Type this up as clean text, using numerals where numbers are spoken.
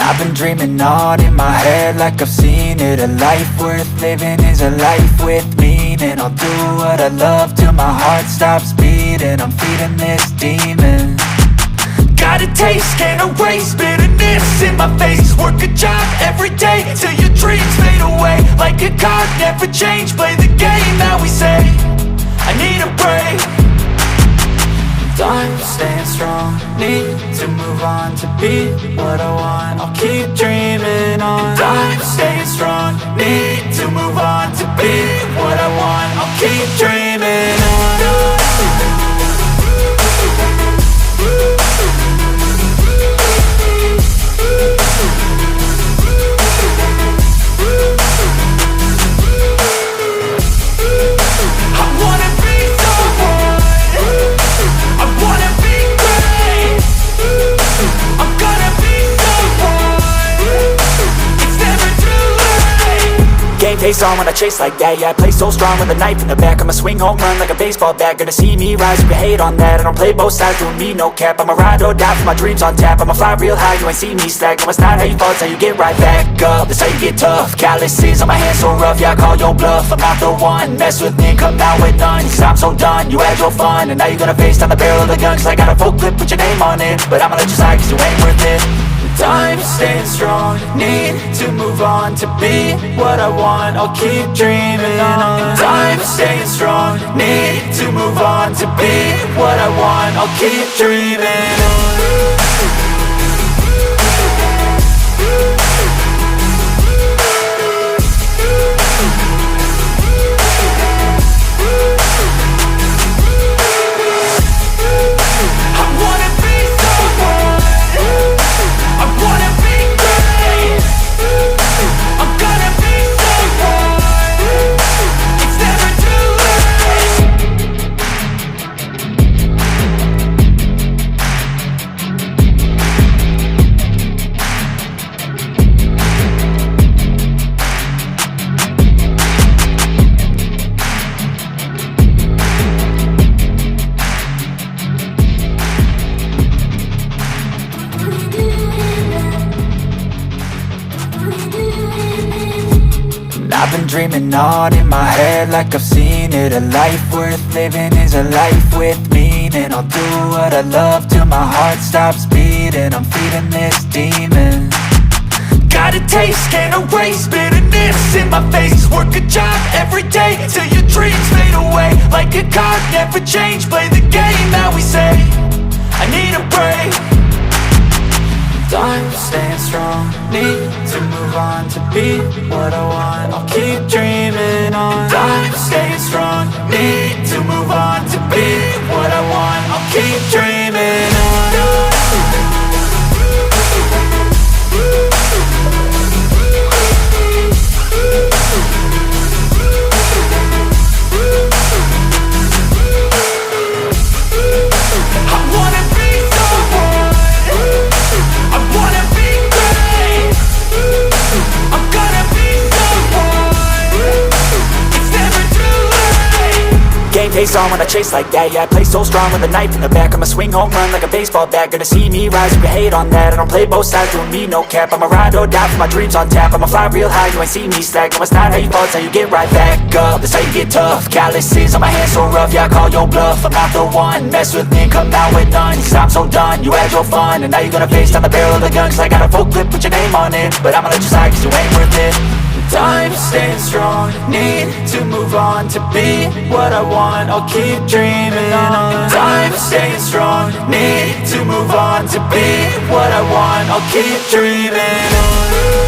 I've been dreaming on in my head like I've seen it. A life worth living is a life with meaning. I'll do what I love till my heart stops beating. I'm feeding this demon. Got a taste, can't erase bitterness in my face. Work a job every day till your dreams fade away. Like a card, never change, play the game that we say. I need a break. I'm staying strong, need to move on to be what I want. I'll keep dreaming on. I'm staying strong, need to move on to be what I want. I'll keep dreaming on. Face on when I chase like that, yeah, I play so strong with a knife in the back. I'ma swing home run like a baseball bat. Gonna see me rise if you hate on that. I don't play both sides, doing me no cap. I'ma ride or die for my dreams on tap. I'ma fly real high, you ain't see me slack. No, it's not how you fall, it's how you get right back up. That's how you get tough. Calluses on my hands so rough, yeah, I call your bluff. I'm not the one, mess with me, come out with none. Cause I'm so done, you had your fun. And now you're gonna face down the barrel of the gun. Cause I got a full clip, put your name on it. But I'ma let you slide cause you ain't worth it. I'm staying strong, need to move on to be what I want. I'll keep dreaming on. I'm staying strong, need to move on to be what I want. I'll keep dreaming on. I've been dreaming on in my head like I've seen it. A life worth living is a life with meaning. I'll do what I love till my heart stops beating. I'm feeding this demon. Got a taste, can't erase bitterness in my face. Work a job every day till your dreams fade away. Like a card, never change, play the game that we say. I need a break. I'm staying strong, need to move on to be what I want. I'll keep dreaming on. I'm staying strong, need to move on to be what I want. I'll keep dreaming on. Face on when I chase like that, yeah, I play so strong with a knife in the back. I'ma swing home run like a baseball bat. Gonna see me rise if you hate on that. I don't play both sides, doing me no cap. I'ma ride or die for my dreams on tap. I'ma fly real high, you ain't see me slack. No, it's not how you fall, it's how you get right back up. That's how you get tough. Calluses on my hands so rough, yeah, I call your bluff. I'm not the one, mess with me, come out with none. Cause I'm so done, you had your fun. And now you're gonna face down the barrel of the gun. Cause I got a full clip, put your name on it. But I'ma let you slide cause you ain't worth it. I'm staying strong, need to move on to be what I want. I'll keep dreaming on. I'm staying strong, need to move on to be what I want. I'll keep dreaming on.